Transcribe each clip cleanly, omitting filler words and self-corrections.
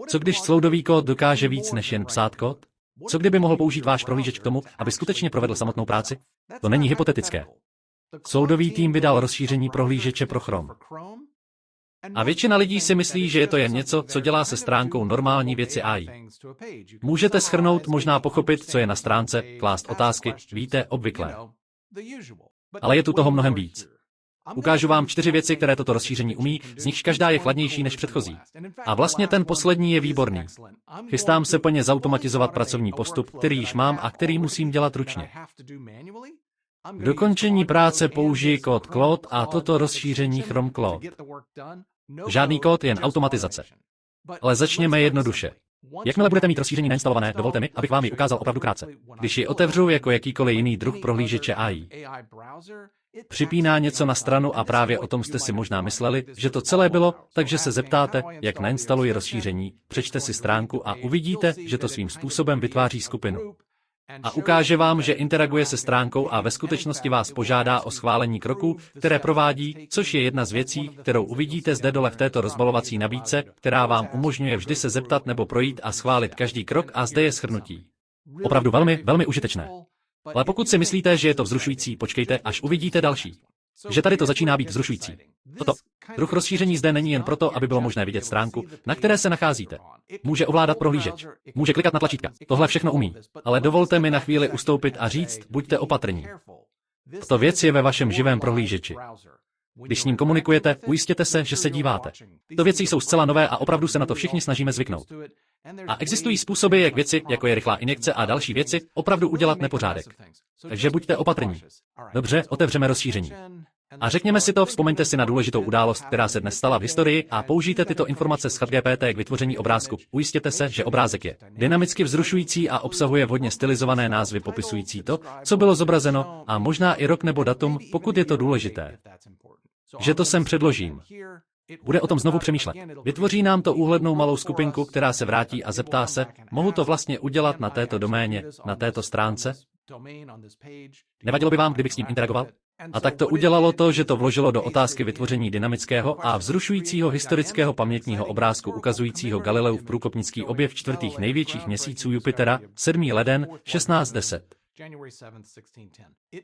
Co když cloudový kód dokáže víc než jen psát kód? Co kdyby mohl použít váš prohlížeč k tomu, aby skutečně provedl samotnou práci? To není hypotetické. Cloudový tým vydal rozšíření prohlížeče pro Chrome. A většina lidí si myslí, že je to jen něco, co dělá se stránkou normální věci AI. Můžete shrnout, možná pochopit, co je na stránce, klást otázky, víte, obvyklé. Ale je tu toho mnohem víc. Ukážu vám 4 věci, které toto rozšíření umí, z nichž každá je chladnější než předchozí. A vlastně ten poslední je výborný. Chystám se plně zautomatizovat pracovní postup, který již mám a který musím dělat ručně. K dokončení práce použiji kód Claude a toto rozšíření Chrome Claude. Žádný kód, jen automatizace. Ale začněme jednoduše. Jakmile budete mít rozšíření nainstalované, dovolte mi, abych vám ji ukázal opravdu krátce. Když ji otevřu jako jakýkoliv jiný druh prohlížeče AI, připíná něco na stranu a právě o tom jste si možná mysleli, že to celé bylo, takže se zeptáte, jak nainstaluji rozšíření, přečte si stránku a uvidíte, že to svým způsobem vytváří skupinu. A ukáže vám, že interaguje se stránkou a ve skutečnosti vás požádá o schválení kroků, které provádí, což je jedna z věcí, kterou uvidíte zde dole v této rozbalovací nabídce, která vám umožňuje vždy se zeptat nebo projít a schválit každý krok a zde je shrnutí. Opravdu velmi, velmi užitečné. Ale pokud si myslíte, že je to vzrušující, počkejte, až uvidíte další. Že tady to začíná být vzrušující. Toto druh rozšíření zde není jen proto, aby bylo možné vidět stránku, na které se nacházíte. Může ovládat prohlížeč. Může klikat na tlačítka. Tohle všechno umí. Ale dovolte mi na chvíli ustoupit a říct, buďte opatrní. Tato věc je ve vašem živém prohlížeči. Když s ním komunikujete, ujistěte se, že se díváte. Tyto věci jsou zcela nové a opravdu se na to všichni snažíme zvyknout. A existují způsoby, jak věci, jako je rychlá injekce a další věci, opravdu udělat nepořádek. Takže buďte opatrní. Dobře, otevřeme rozšíření. A řekněme si to, vzpomeňte si na důležitou událost, která se dnes stala v historii a použijte tyto informace z ChatGPT k vytvoření obrázku. Ujistěte se, že obrázek je dynamicky vzrušující a obsahuje vhodně stylizované názvy popisující to, co bylo zobrazeno, a možná i rok nebo datum, pokud je to důležité. Že to sem předložím. Bude o tom znovu přemýšlet. Vytvoří nám to úhlednou malou skupinku, která se vrátí a zeptá se, mohu to vlastně udělat na této doméně, na této stránce? Nevadilo by vám, kdybych s ním interagoval? A tak to udělalo to, že to vložilo do otázky vytvoření dynamického a vzrušujícího historického pamětního obrázku ukazujícího Galileův průkopnický objev 4. největších měsíců Jupitera, 7. leden, 1610.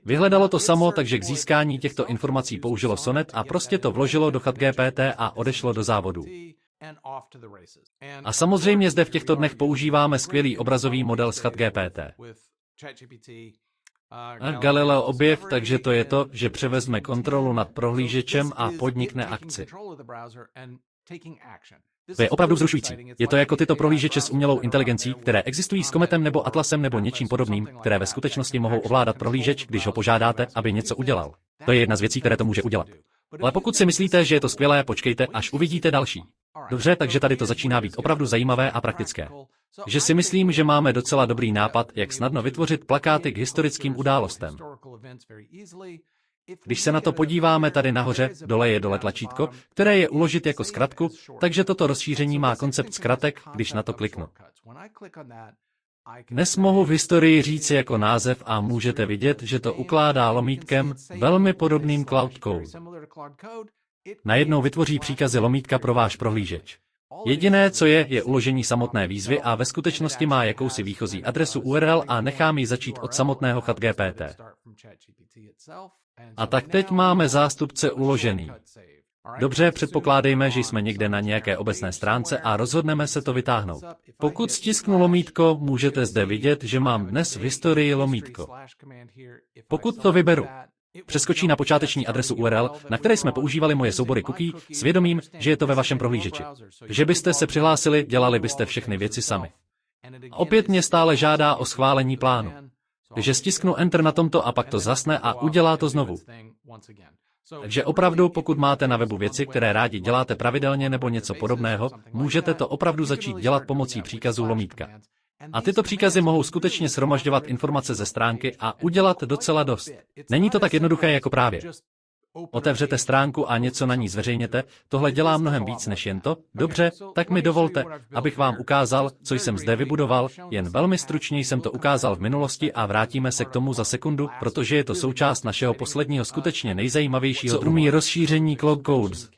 Vyhledalo to samo, takže k získání těchto informací použilo Sonnet a prostě to vložilo do ChatGPT a odešlo do závodu. A samozřejmě zde v těchto dnech používáme skvělý obrazový model z ChatGPT. A Galileo objev, takže to je to, že převezme kontrolu nad prohlížečem a podnikne akci. To je opravdu vzrušující. Je to jako tyto prohlížeče s umělou inteligencí, které existují s Cometem nebo Atlasem nebo něčím podobným, které ve skutečnosti mohou ovládat prohlížeč, když ho požádáte, aby něco udělal. To je jedna z věcí, které to může udělat. Ale pokud si myslíte, že je to skvělé, počkejte, až uvidíte další. Dobře, takže tady to začíná být opravdu zajímavé a praktické. Že si myslím, že máme docela dobrý nápad, jak snadno vytvořit plakáty k historickým událostem. Když se na to podíváme tady nahoře, dole je dole tlačítko, které je uložit jako zkratku, takže toto rozšíření má koncept zkratek, když na to kliknu. Dnes mohu v historii říct jako název a můžete vidět, že to ukládá lomítkem, velmi podobným Cloud Code. Najednou vytvoří příkazy lomítka pro váš prohlížeč. Jediné, co je uložení samotné výzvy a ve skutečnosti má jakousi výchozí adresu URL a nechám ji začít od samotného ChatGPT. A tak teď máme zástupce uložený. Dobře, předpokládejme, že jsme někde na nějaké obecné stránce a rozhodneme se to vytáhnout. Pokud stisknu lomítko, můžete zde vidět, že mám dnes v historii lomítko. Pokud to vyberu, přeskočí na počáteční adresu URL, na které jsme používali moje soubory cookie, s vědomím, že je to ve vašem prohlížeči. Že byste se přihlásili, dělali byste všechny věci sami. A opět mě stále žádá o schválení plánu. Takže stisknu Enter na tomto a pak to zasne a udělá to znovu. Takže opravdu, pokud máte na webu věci, které rádi děláte pravidelně nebo něco podobného, můžete to opravdu začít dělat pomocí příkazů lomítka. A tyto příkazy mohou skutečně shromažďovat informace ze stránky a udělat docela dost. Není to tak jednoduché jako právě. Otevřete stránku a něco na ní zveřejněte, tohle dělá mnohem víc než jen to. Dobře, tak mi dovolte, abych vám ukázal, co jsem zde vybudoval, jen velmi stručně jsem to ukázal v minulosti a vrátíme se k tomu za sekundu, protože je to součást našeho posledního skutečně nejzajímavějšího rozšíření Cloud Codes.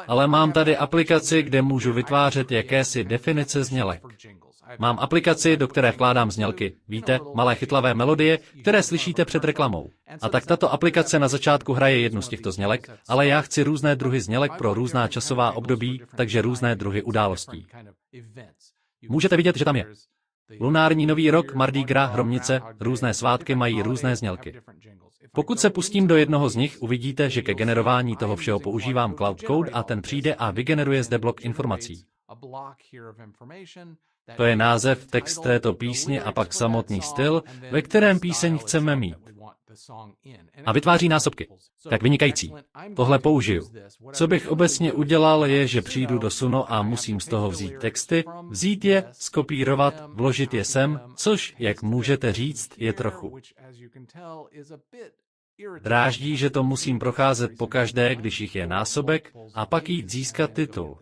Ale mám tady aplikaci, kde můžu vytvářet jakési definice znělek. Mám aplikaci, do které vkládám znělky. Víte, malé chytlavé melodie, které slyšíte před reklamou. A tak tato aplikace na začátku hraje jednu z těchto znělek, ale já chci různé druhy znělek pro různá časová období, takže různé druhy událostí. Můžete vidět, že tam je. Lunární nový rok, Mardi Gras, Hromnice, různé svátky mají různé znělky. Pokud se pustím do jednoho z nich, uvidíte, že ke generování toho všeho používám Cloud Code a ten přijde a vygeneruje zde blok informací. To je název, text této písně a pak samotný styl, ve kterém píseň chceme mít. A vytváří násobky. Tak vynikající. Tohle použiju. Co bych obecně udělal je, že přijdu do Suno a musím z toho vzít texty, vzít je, skopírovat, vložit je sem, což, jak můžete říct, je trochu dráždí, že to musím procházet pokaždé, když jich je násobek, a pak jít získat titul.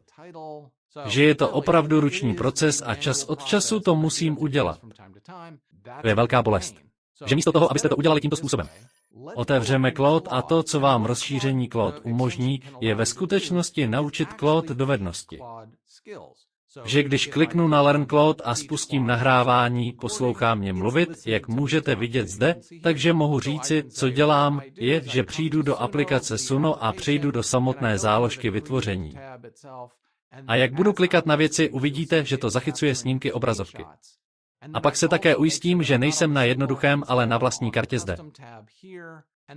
Že je to opravdu ruční proces a čas od času to musím udělat. To je velká bolest. Že místo toho, abyste to udělali tímto způsobem. Otevřeme Claude a to, co vám rozšíření Claude umožní, je ve skutečnosti naučit Claude dovednosti. Že když kliknu na Learn Claude a spustím nahrávání, poslouchá mě mluvit, jak můžete vidět zde, takže mohu říci, co dělám, je, že přijdu do aplikace Suno a přejdu do samotné záložky vytvoření. A jak budu klikat na věci, uvidíte, že to zachycuje snímky obrazovky. A pak se také ujistím, že nejsem na jednoduchém, ale na vlastní kartě zde.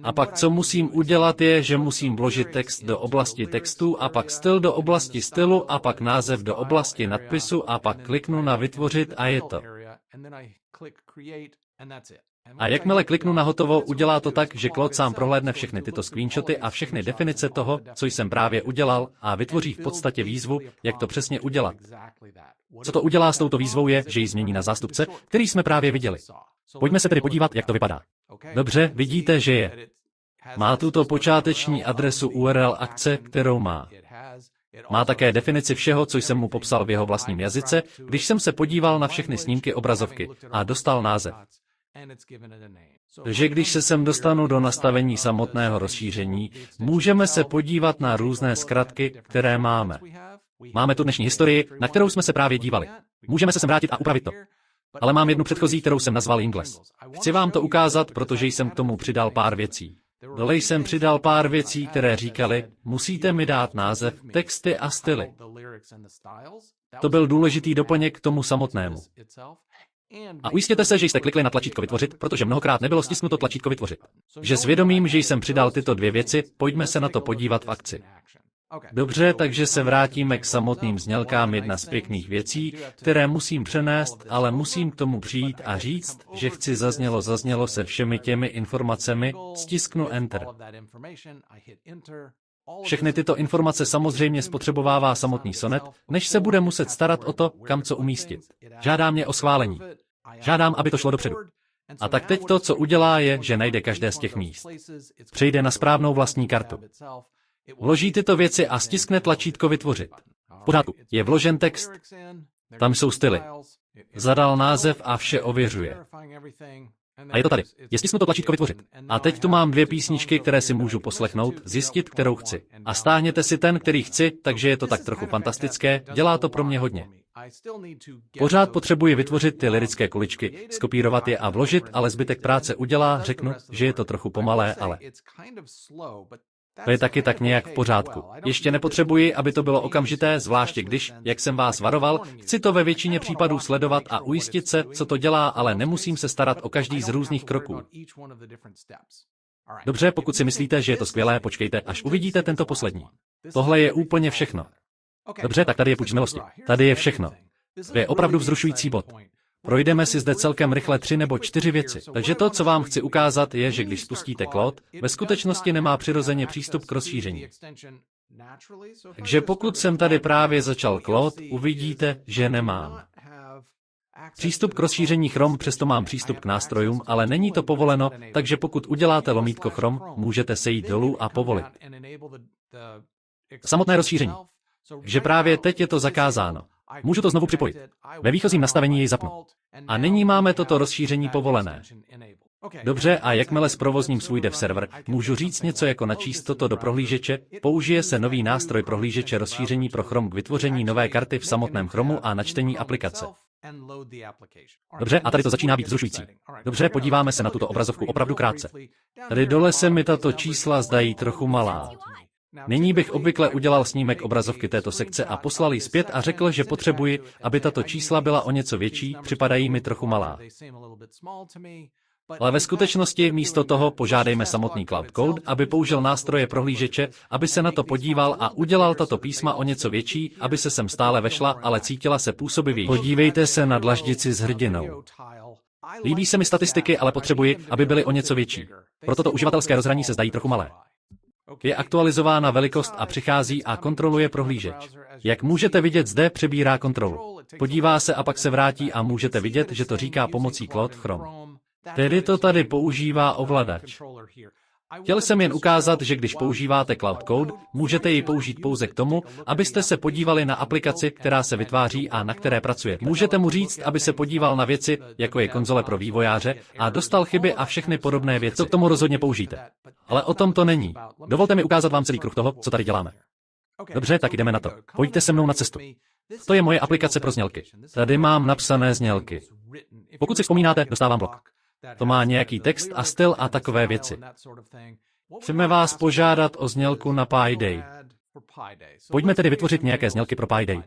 A pak co musím udělat je, že musím vložit text do oblasti textu a pak styl do oblasti stylu a pak název do oblasti nadpisu a pak kliknu na vytvořit a je to. A jakmile kliknu na hotovo, udělá to tak, že Claude sám prohlédne všechny tyto screenshoty a všechny definice toho, co jsem právě udělal, a vytvoří v podstatě výzvu, jak to přesně udělat. Co to udělá s touto výzvou je, že ji změní na zástupce, který jsme právě viděli. Pojďme se tedy podívat, jak to vypadá. Dobře, vidíte, že je. Má tuto počáteční adresu URL akce, kterou má. Má také definici všeho, co jsem mu popsal v jeho vlastním jazyce, když jsem se podíval na všechny snímky obrazovky a dostal název. Takže když se sem dostanu do nastavení samotného rozšíření, můžeme se podívat na různé zkratky, které máme. Máme tu dnešní historii, na kterou jsme se právě dívali. Můžeme se sem vrátit a upravit to. Ale mám jednu předchozí, kterou jsem nazval Ingles. Chci vám to ukázat, protože jsem k tomu přidal pár věcí. Dole jsem přidal pár věcí, které říkali, musíte mi dát název, texty a styly. To byl důležitý doplněk k tomu samotnému. A ujistěte se, že jste klikli na tlačítko vytvořit, protože mnohokrát nebylo stisknuto tlačítko vytvořit. Že svědomím, že jsem přidal tyto dvě věci, pojďme se na to podívat v akci. Dobře, takže se vrátíme k samotným znělkám. Jedna z pěkných věcí, které musím přenést, ale musím k tomu přijít a říct, že chci zaznělo se všemi těmi informacemi, stisknu Enter. Všechny tyto informace samozřejmě spotřebovává samotný sonet, než se bude muset starat o to, kam co umístit. Žádá mě o schválení. Žádám, aby to šlo dopředu. A tak teď to, co udělá, je, že najde každé z těch míst. Přejde na správnou vlastní kartu. Vloží tyto věci a stiskne tlačítko vytvořit. V pořádku, je vložen text. Tam jsou styly. Zadal název a vše ověřuje. A je to tady. Je stisknuto tlačítko vytvořit. A teď tu mám dvě písničky, které si můžu poslechnout, zjistit, kterou chci. A stáhněte si ten, který chci, takže je to tak trochu fantastické, dělá to pro mě hodně. Pořád potřebuji vytvořit ty lyrické kuličky, skopírovat je a vložit, ale zbytek práce udělá, řeknu, že je to trochu pomalé, ale to je taky tak nějak v pořádku. Ještě nepotřebuji, aby to bylo okamžité, zvláště když, jak jsem vás varoval, chci to ve většině případů sledovat a ujistit se, co to dělá, ale nemusím se starat o každý z různých kroků. Dobře, pokud si myslíte, že je to skvělé, počkejte, až uvidíte tento poslední. Tohle je úplně všechno. Dobře, tak tady je půjč milosti. Tady je všechno. To je opravdu vzrušující bod. Projdeme si zde celkem rychle 3 nebo 4 věci. Takže to, co vám chci ukázat, je, že když spustíte Claude, ve skutečnosti nemá přirozeně přístup k rozšíření. Takže pokud jsem tady právě začal Claude, uvidíte, že nemám přístup k rozšíření Chrome, přesto mám přístup k nástrojům, ale není to povoleno, takže pokud uděláte lomítko Chrome, můžete se jít dolů a povolit samotné rozšíření. Že právě teď je to zakázáno. Můžu to znovu připojit. Ve výchozím nastavení jej zapnu. A nyní máme toto rozšíření povolené. Dobře, a jakmile zprovozním svůj dev server, můžu říct něco jako načíst toto do prohlížeče, použije se nový nástroj prohlížeče rozšíření pro Chrome k vytvoření nové karty v samotném Chromu a načtení aplikace. Dobře, a tady to začíná být vzrušující. Dobře, podíváme se na tuto obrazovku opravdu krátce. Tady dole se mi tato čísla zdají trochu malá. Nyní bych obvykle udělal snímek obrazovky této sekce a poslal ji zpět a řekl, že potřebuji, aby tato čísla byla o něco větší, připadají mi trochu malá. Ale ve skutečnosti místo toho požádejme samotný Cloud Code, aby použil nástroje prohlížeče, aby se na to podíval a udělal tato písma o něco větší, aby se sem stále vešla, ale cítila se působivější. Podívejte se na dlaždici s hrdinou. Líbí se mi statistiky, ale potřebuji, aby byly o něco větší. Proto to uživatelské rozhraní se zdají trochu malé. Je aktualizována velikost a přichází a kontroluje prohlížeč. Jak můžete vidět, zde přebírá kontrolu. Podívá se a pak se vrátí a můžete vidět, že to říká pomocí Cloud Chrome. Tedy to tady používá ovladač. Chtěl jsem jen ukázat, že když používáte Cloud Code, můžete ji použít pouze k tomu, abyste se podívali na aplikaci, která se vytváří a na které pracuje. Můžete mu říct, aby se podíval na věci, jako je konzole pro vývojáře, a dostal chyby a všechny podobné věci. Co k tomu rozhodně použijte. Ale o tom to není. Dovolte mi ukázat vám celý kruh toho, co tady děláme. Dobře, tak jdeme na to. Pojďte se mnou na cestu. To je moje aplikace pro znělky. Tady mám napsané znělky. Pokud si vzpomínáte, dostávám blok. To má nějaký text a styl a takové věci. Chceme vás požádat o znělku na Pi Day. Pojďme tedy vytvořit nějaké znělky pro Pi Day.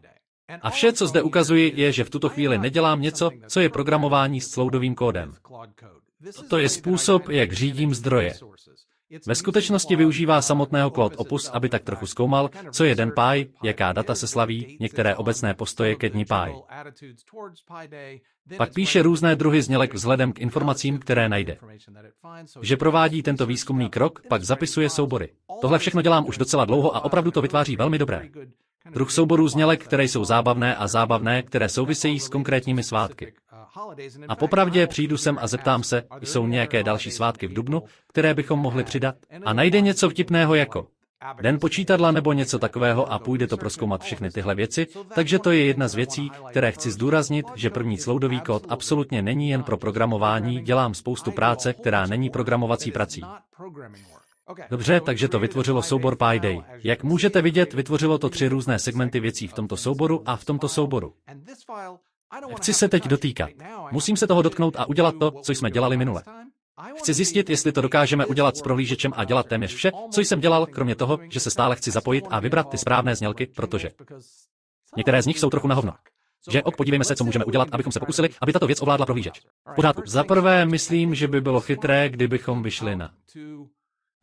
A vše, co zde ukazuji, je, že v tuto chvíli nedělám něco, co je programování s cloudovým kódem. To je způsob, jak řídím zdroje. Ve skutečnosti využívá samotného Cloud Opus, aby tak trochu zkoumal, co je den Pi, jaká data se slaví, některé obecné postoje ke dni Pi. Pak píše různé druhy znělek vzhledem k informacím, které najde. Že provádí tento výzkumný krok, pak zapisuje soubory. Tohle všechno dělám už docela dlouho a opravdu to vytváří velmi dobré. Druh souborů znělek, které jsou zábavné a zábavné, které souvisejí s konkrétními svátky. A popravdě přijdu sem a zeptám se, jsou nějaké další svátky v dubnu, které bychom mohli přidat? A najde něco vtipného jako Den počítadla nebo něco takového a půjde to prozkoumat všechny tyhle věci, takže to je jedna z věcí, které chci zdůraznit, že první cloudový kód absolutně není jen pro programování, dělám spoustu práce, která není programovací prací. Dobře, takže to vytvořilo soubor Pi Day. Jak můžete vidět, vytvořilo to 3 různé segmenty věcí v tomto souboru a v tomto souboru. Chci se teď dotýkat. Musím se toho dotknout a udělat to, co jsme dělali minule. Chci zjistit, jestli to dokážeme udělat s prohlížečem a dělat téměř vše, co jsem dělal, kromě toho, že se stále chci zapojit a vybrat ty správné znělky, protože některé z nich jsou trochu na hovno. Že podívejme se, co můžeme udělat, abychom se pokusili, aby tato věc ovládla prohlížeč. V pořádku. Za prvé myslím, že by bylo chytré, kdybychom vyšli na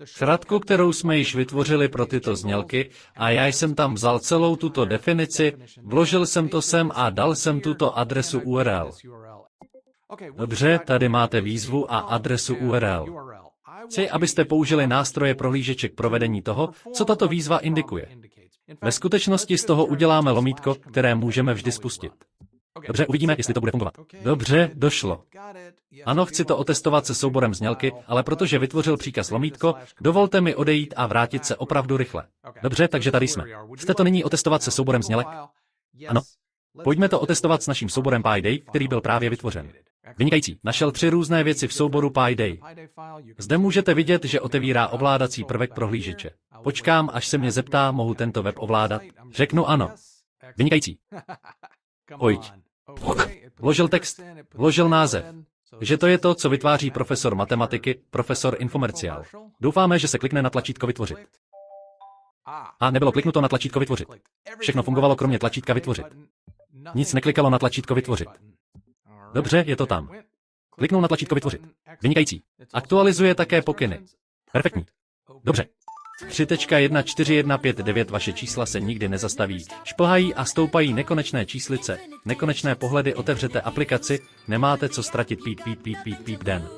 zkratku, kterou jsme již vytvořili pro tyto znělky, a já jsem tam vzal celou tuto definici, vložil jsem to sem a dal jsem tuto adresu URL. Dobře, tady máte výzvu a adresu URL. Chci, abyste použili nástroje prohlížeče k provedení toho, co tato výzva indikuje. Ve skutečnosti z toho uděláme lomítko, které můžeme vždy spustit. Dobře, uvidíme, jestli to bude fungovat. Dobře, došlo. Ano, chci to otestovat se souborem znělky, ale protože vytvořil příkaz lomítko, dovolte mi odejít a vrátit se opravdu rychle. Dobře, takže tady jsme. Chcete to nyní otestovat se souborem znělek? Ano. Pojďme to otestovat s naším souborem Pi Day, který byl právě vytvořen. Vynikající. Našel 3 různé věci v souboru Pi Day. Zde můžete vidět, že otevírá ovládací prvek prohlížeče. Počkám, až se mě zeptá, mohu tento web ovládat. Řeknu ano. Vynikající. Pojď. Vložil text. Vložil název. Že to je to, co vytváří profesor matematiky, profesor Infomerciál. Doufáme, že se klikne na tlačítko vytvořit. A nebylo kliknuto na tlačítko vytvořit. Všechno fungovalo kromě tlačítka vytvořit. Nic neklikalo na tlačítko vytvořit. Dobře, je to tam. Kliknul na tlačítko vytvořit. Vynikající. Aktualizuje také pokyny. Perfektní. Dobře. 3.14159 vaše čísla se nikdy nezastaví. Šplhají a stoupají nekonečné číslice. Nekonečné pohledy, otevřete aplikaci, nemáte co ztratit, píp den.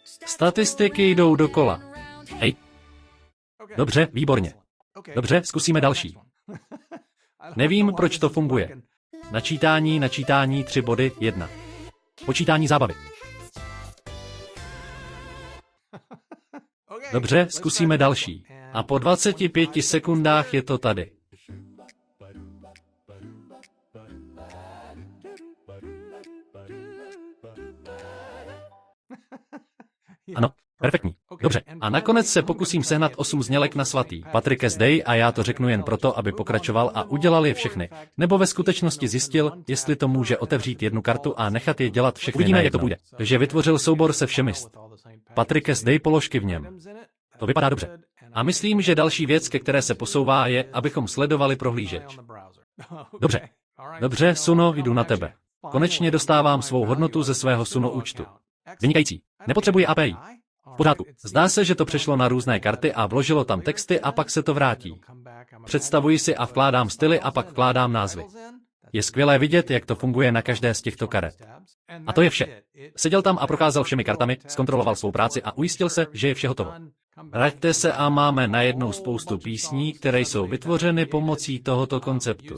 Statistiky jdou dokola. Hej. Dobře, výborně. Dobře, zkusíme další. Nevím, proč to funguje. Načítání 3 body 1. Počítání zábavy. Dobře, zkusíme další. A po 25 sekundách je to tady. Ano, perfektní. Dobře, a nakonec se pokusím sehnat 8 znělek na svatý Patrick Day a já to řeknu jen proto, aby pokračoval a udělal je všechny. Nebo ve skutečnosti zjistil, jestli to může otevřít jednu kartu a nechat je dělat všechny. Uvidíme, jak to bude. Takže vytvořil soubor se všemi Patrick Day položky v něm. To vypadá dobře. A myslím, že další věc, ke které se posouvá, je, abychom sledovali prohlížeč. Dobře. Dobře, Suno, jdu na tebe. Konečně dostávám svou hodnotu ze svého Suno účtu. Vynikající. Nepotřebuje API. V pořádku. Zdá se, že to přešlo na různé karty a vložilo tam texty a pak se to vrátí. Představuji si a vkládám styly a pak vkládám názvy. Je skvělé vidět, jak to funguje na každé z těchto karet. A to je vše. Seděl tam a procházel všemi kartami, zkontroloval svou práci a ujistil se, že je vše hotovo. Vraťte se a máme najednou spoustu písní, které jsou vytvořeny pomocí tohoto konceptu.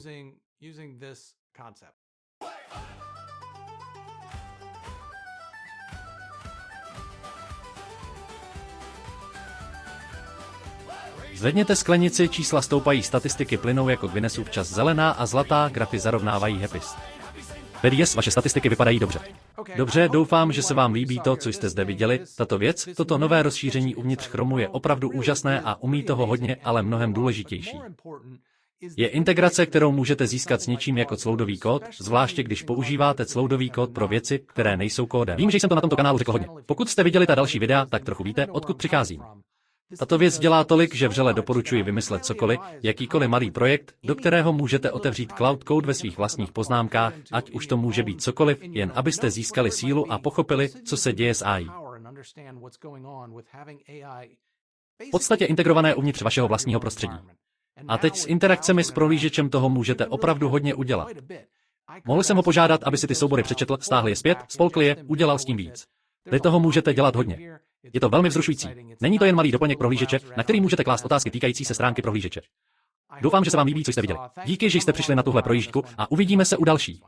Zvedněte sklenici, čísla stoupají, statistiky plynou jako Guinnessův čas, zelená a zlatá, grafy zarovnávají happist. Tedy yes, vaše statistiky vypadají dobře. Dobře, doufám, že se vám líbí to, co jste zde viděli. Tato věc, toto nové rozšíření uvnitř Chromu je opravdu úžasné a umí toho hodně, ale mnohem důležitější. Je integrace, kterou můžete získat s něčím jako cloudový kód, zvláště když používáte cloudový kód pro věci, které nejsou kódem. Vím, že jsem to na tomto kanálu řekl hodně. Pokud jste viděli ta další videa, tak trochu víte, odkud přicházím. Tato věc dělá tolik, že vřele doporučuji vymyslet cokoliv, jakýkoliv malý projekt, do kterého můžete otevřít cloud code ve svých vlastních poznámkách, ať už to může být cokoliv, jen abyste získali sílu a pochopili, co se děje s AI. V podstatě integrované uvnitř vašeho vlastního prostředí. A teď s interakcemi s prohlížečem toho můžete opravdu hodně udělat. Mohl jsem ho požádat, aby si ty soubory přečetl, stáhl je zpět, spolkl je, udělal s tím víc. Teď toho můžete dělat hodně. Je to velmi vzrušující. Není to jen malý doplněk prohlížeče, na který můžete klást otázky týkající se stránky prohlížeče. Doufám, že se vám líbí, co jste viděli. Díky, že jste přišli na tuhle projížďku a uvidíme se u další.